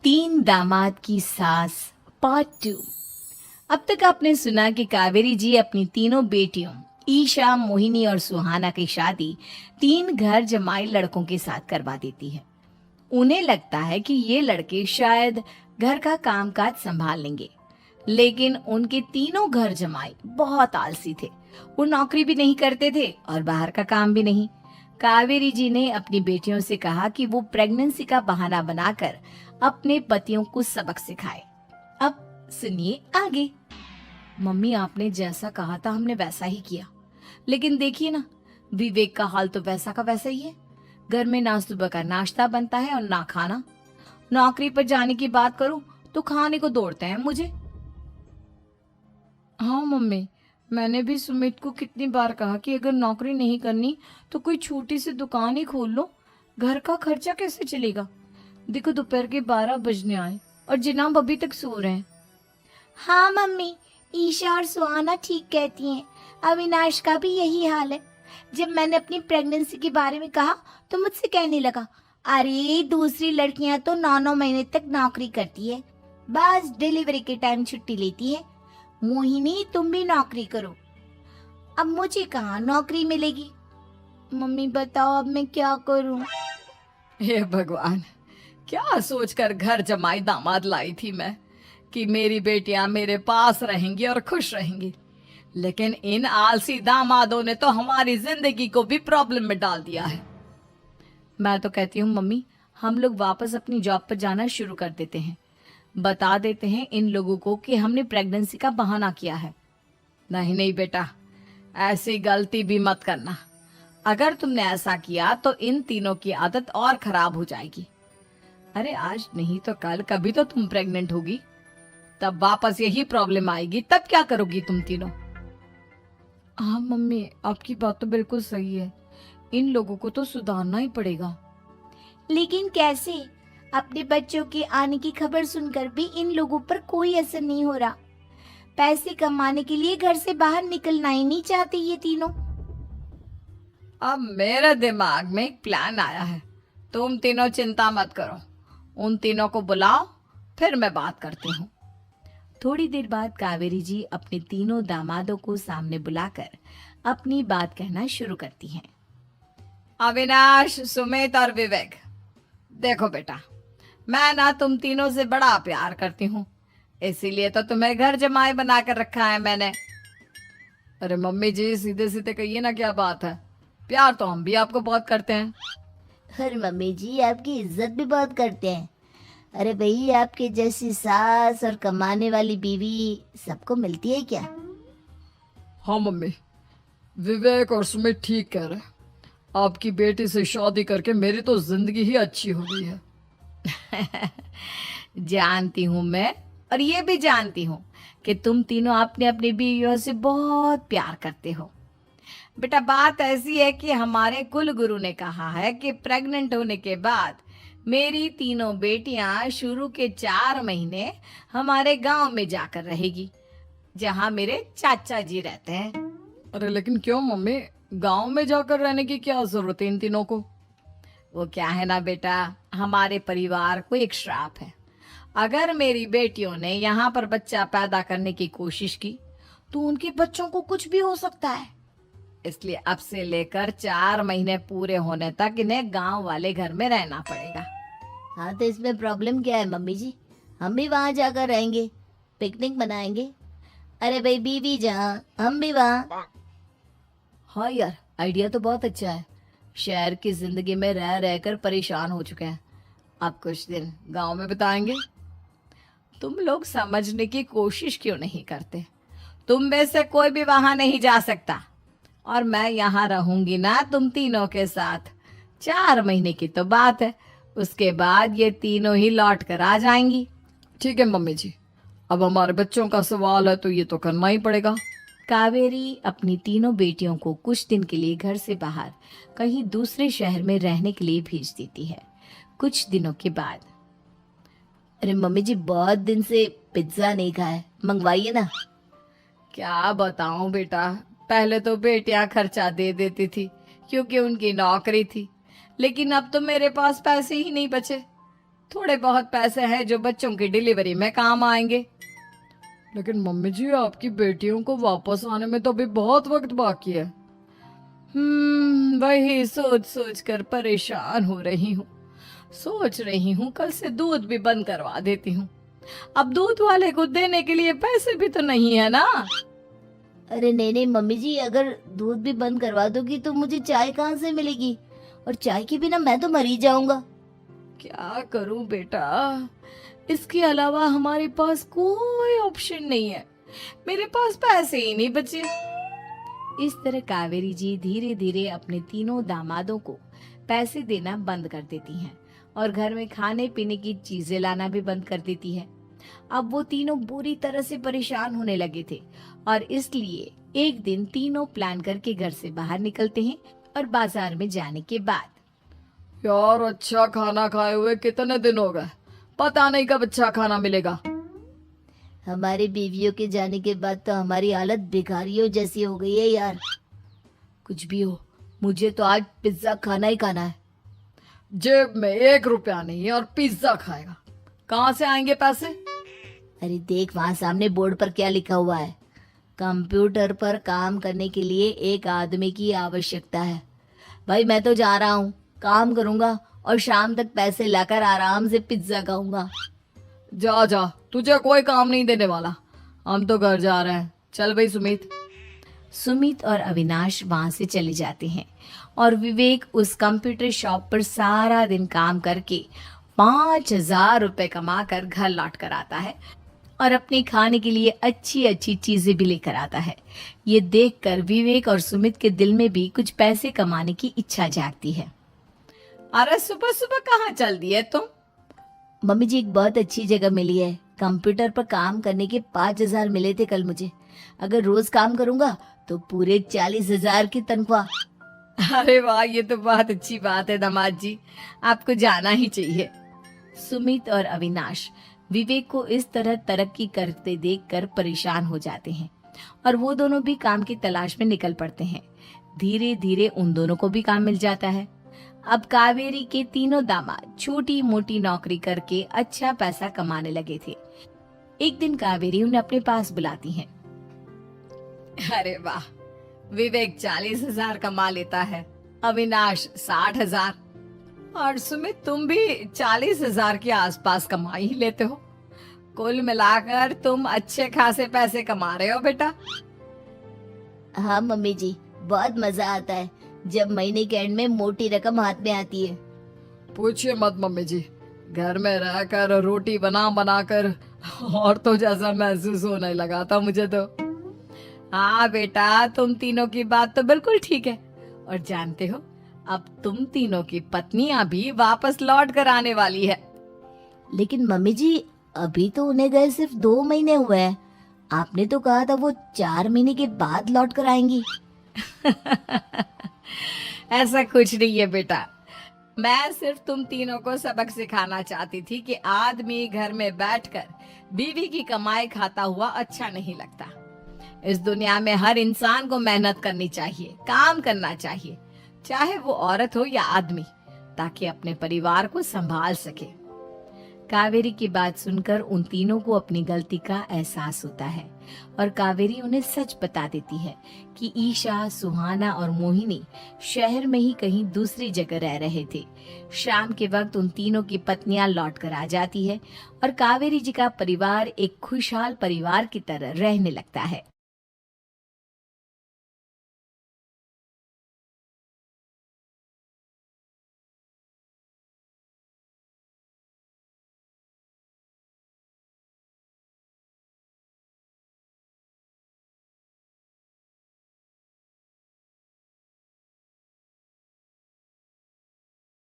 तीन दामाद की सास पार्ट 2। अब तक आपने सुना कि कावेरी जी अपनी तीनों बेटियों ईशा, मोहिनी और सुहाना की शादी तीन घर जमाई लड़कों के साथ करवा देती है। उन्हें लगता है कि ये लड़के शायद घर का कामकाज संभाल लेंगे, लेकिन उनके तीनों घर जमाई बहुत आलसी थे। वो नौकरी भी नहीं करते थे और बाहर का काम भी नहीं। कावेरी जी ने अपनी बेटियों से कहा कि वो प्रेगनेंसी का बहाना बनाकर अपने पतियों को सबक सिखाए। अब सुनिए आगे। मम्मी, आपने जैसा कहा था हमने वैसा ही किया, लेकिन देखिए ना, विवेक का हाल तो वैसा का वैसा ही है। घर में ना सुबह का नाश्ता बनता है और ना खाना। नौकरी पर जाने की बात करूं तो खाने को दौड़ते हैं मुझे। हाँ मम्मी, मैंने भी सुमित को कितनी बार कहा कि अगर नौकरी नहीं करनी तो कोई छोटी सी दुकान ही खोल लो। घर का खर्चा कैसे चलेगा? देखो, दोपहर के 12 बजने आए और जिनाब अभी तक सो रहे हैं। हाँ मम्मी, ईशा और सुहाना ठीक कहती हैं। अविनाश का भी यही हाल है। जब मैंने अपनी प्रेगनेंसी के बारे में कहा तो मुझसे कहने लगा, अरे दूसरी लड़कियां तो 9-9 महीने तक नौकरी करती है, बस डिलीवरी के टाइम छुट्टी लेती है। मोहिनी, तुम भी नौकरी करो। अब मुझे कहाँ नौकरी मिलेगी? मम्मी बताओ, अब मैं क्या करूं? हे भगवान, क्या सोचकर घर जमाई दामाद लाई थी मैं कि मेरी बेटियां मेरे पास रहेंगी और खुश रहेंगी, लेकिन इन आलसी दामादों ने तो हमारी जिंदगी को भी प्रॉब्लम में डाल दिया है। मैं तो कहती हूँ मम्मी, हम लोग वापस अपनी जॉब पर जाना शुरू कर देते हैं। बता देते हैं इन लोगों को कि हमने प्रेगनेंसी का बहाना किया है। नहीं नहीं बेटा, ऐसी गलती भी मत करना। अगर तुमने ऐसा किया तो इन तीनों की आदत और खराब हो जाएगी। अरे आज नहीं तो कल कभी तो तुम प्रेग्नेंट होगी, तब वापस यही प्रॉब्लम आएगी। तब क्या करोगी तुम तीनों? हाँ मम्मी, आपकी बात तो बिल्कुल सही है। इन लोगों को तो सुधारना ही पड़ेगा। लेकिन कैसे? अपने बच्चों के आने की खबर सुनकर भी इन लोगों पर कोई असर नहीं हो रहा। पैसे कमाने के लिए घर से बाहर निकलना ही नहीं चाहते ये तीनों। अब मेरे दिमाग में एक प्लान आया है। तुम तीनों चिंता मत करो, उन तीनों को बुलाओ, फिर मैं बात करती हूँ। थोड़ी देर बाद कावेरी जी अपने तीनों दामादों को सामने बुलाकर अपनी बात कहना शुरू करती हैं। अविनाश, सुमित और विवेक, देखो बेटा, मैं ना तुम तीनों से बड़ा प्यार करती हूँ, इसीलिए तो तुम्हें घर जमाई बना कर रखा है मैंने। अरे मम्मी जी, सीधे सीधे कहिए ना, क्या बात है? प्यार तो हम भी आपको बहुत करते हैं। अरे मम्मी जी, आपकी इज्जत भी बहुत करते हैं। अरे भाई, आपके जैसी सास और कमाने वाली बीवी सबको मिलती है क्या? हाँ मम्मी, विवेक और सुमित ठीक कह रहे हैं। आपकी बेटी से शादी करके मेरी तो जिंदगी ही अच्छी हो गई है। जानती हूँ मैं, और ये भी जानती हूँ कि तुम तीनों अपने अपनी बीवियों से बहुत प्यार करते हो। बेटा, बात ऐसी है कि हमारे कुल गुरु ने कहा है कि प्रेग्नेंट होने के बाद मेरी तीनों बेटियां शुरू के 4 महीने हमारे गांव में जाकर रहेगी, जहां मेरे चाचा जी रहते हैं। अरे लेकिन क्यों मम्मी, गांव में जाकर रहने की क्या जरूरत है इन तीनों को? वो क्या है ना बेटा, हमारे परिवार को एक श्राप है। अगर मेरी बेटियों ने यहाँ पर बच्चा पैदा करने की कोशिश की तो उनके बच्चों को कुछ भी हो सकता है। इसलिए अब से लेकर 4 महीने पूरे होने तक इन्हें गांव वाले घर में रहना पड़ेगा। हाँ, तो इसमें प्रॉब्लम क्या है मम्मी जी? हम भी वहाँ जाकर रहेंगे, पिकनिक मनाएंगे। अरे भाई, बीवी जहाँ हम भी वहाँ। हाँ यार, आइडिया तो बहुत अच्छा है। शहर की जिंदगी में रह रहकर परेशान हो चुके हैं, अब कुछ दिन गांव में बिताएंगे। तुम लोग समझने की कोशिश क्यों नहीं करते? तुम में से कोई भी वहां नहीं जा सकता, और मैं यहाँ रहूंगी ना तुम तीनों के साथ। 4 महीने की तो बात है, उसके बाद ये तीनों ही लौट कर आ जाएंगी। ठीक है मम्मी जी, अब हमारे बच्चों का सवाल है तो ये तो करना ही पड़ेगा। कावेरी अपनी तीनों बेटियों को कुछ दिन के लिए घर से बाहर कहीं दूसरे शहर में रहने के लिए भेज देती है। कुछ दिनों के बाद, अरे मम्मी जी, बहुत दिन से पिज्जा नहीं खाया, मंगवाइए ना। क्या बताऊं बेटा, पहले तो बेटियां खर्चा दे देती थी क्योंकि उनकी नौकरी थी, लेकिन अब तो मेरे पास पैसे ही नहीं बचे। थोड़े बहुत पैसे हैं जो बच्चों की डिलीवरी में काम आएंगे। लेकिन मम्मी जी, आपकी बेटियों को वापस आने में तो अभी बहुत वक्त बाकी है। वही सोच सोच कर परेशान हो रही हूँ। सोच रही हूँ कल से दूध भी बंद करवा देती हूँ। अब दूध वाले को देने के लिए पैसे भी तो नहीं है ना। अरे नहीं नहीं मम्मी जी, अगर दूध भी बंद करवा दोगी तो मुझे चाय कहाँ से मिलेगी? और चाय के बिना मैं तो मर ही जाऊंगा। क्या करूं बेटा, इसके अलावा हमारे पास कोई ऑप्शन नहीं है। मेरे पास पैसे ही नहीं बचे। इस तरह कावेरी जी धीरे धीरे अपने तीनों दामादों को पैसे देना बंद कर देती हैं और घर में खाने पीने की चीजें लाना भी बंद कर देती है। अब वो तीनों बुरी तरह से परेशान होने लगे थे और इसलिए एक दिन तीनों प्लान करके घर से बाहर निकलते हैं और बाजार में जाने के बाद यार, अच्छा खाना खाए हुए कितने दिन हो गए, पता नहीं कब अच्छा खाना मिलेगा। हमारी बीवियों के जाने के बाद तो हमारी हालत भिखारियों जैसी हो गई है यार। कुछ भी हो, मुझे तो आज पिज्जा खाना ही खाना है। जेब में 1 रुपया नहीं है और पिज्जा खाएगा, कहाँ से आएंगे पैसे? अरे देख वहाँ सामने बोर्ड पर क्या लिखा हुआ है, कंप्यूटर पर काम करने के लिए एक आदमी की आवश्यकता है। भाई मैं तो जा रहा हूँ, काम करूंगा और शाम तक पैसे लाकर आराम से पिज्जा खाऊंगा। जा जा, तुझे कोई काम नहीं देने वाला, हम तो घर जा रहे हैं। चल भाई सुमित। सुमित और अविनाश वहां से चले जाते हैं और विवेक उस कंप्यूटर शॉप पर सारा दिन काम करके 5,000 रुपए कमा कर घर लौट कर आता है और अपने खाने के लिए अच्छी अच्छी चीजें भी लेकर आता है। ये देखकर विवेक और सुमित के दिल में भी कुछ पैसे कमाने की इच्छा जागती है। अरे सुबह सुबह कहाँ चल दिए तुम? मम्मी जी एक बहुत अच्छी जगह मिली है, कंप्यूटर पर काम करने के 5,000 मिले थे कल मुझे। अगर रोज काम करूंगा तो पूरे 40,000 की तनख्वाह। अरे वाह, ये तो बहुत अच्छी बात है दामाद जी, आपको जाना ही चाहिए। सुमित और अविनाश विवेक को इस तरह तरक्की करते देखकर परेशान हो जाते हैं और वो दोनों भी काम की तलाश में निकल पड़ते हैं। धीरे धीरे उन दोनों को भी काम मिल जाता है। अब कावेरी के तीनों दामाद छोटी मोटी नौकरी करके अच्छा पैसा कमाने लगे थे। एक दिन कावेरी उन्हें अपने पास बुलाती है। अरे वाह, विवेक 40,000 कमा लेता है, अविनाश 60,000 और सुमित तुम भी 40,000 के आसपास कमा ही लेते हो। कुल मिलाकर तुम अच्छे खासे पैसे कमा रहे हो बेटा। हाँ मम्मी जी, बहुत मजा आता है जब महीने के एंड में मोटी रकम हाथ में आती है। पूछिए मत मम्मी जी, घर में रहकर रोटी बना बना कर और तो जैसा महसूस होने लगा था मुझे तो। हाँ बेटा, तुम तीनों की बात तो बिल्कुल ठीक है। और जानते हो, अब तुम तीनों की पत्नियां भी वापस लौट कर आने वाली है। लेकिन मम्मी जी अभी तो उन्हें गए सिर्फ 2 महीने हुए हैं, आपने तो कहा था वो 4 महीने के बाद लौट कर आएंगी। ऐसा कुछ नहीं है बेटा, मैं सिर्फ तुम तीनों को सबक सिखाना चाहती थी कि आदमी घर में बैठकर बीवी की कमाई खाता हुआ अच्छा नहीं लगता। इस दुनिया में हर इंसान को मेहनत करनी चाहिए, काम करना चाहिए, चाहे वो औरत हो या आदमी, ताकि अपने परिवार को संभाल सके। कावेरी की बात सुनकर उन तीनों को अपनी गलती का एहसास होता है और कावेरी उन्हें सच बता देती है कि ईशा, सुहाना और मोहिनी शहर में ही कहीं दूसरी जगह रह रहे थे। शाम के वक्त उन तीनों की पत्नियां लौट कर आ जाती है और कावेरी जी का परिवार एक खुशहाल परिवार की तरह रहने लगता है।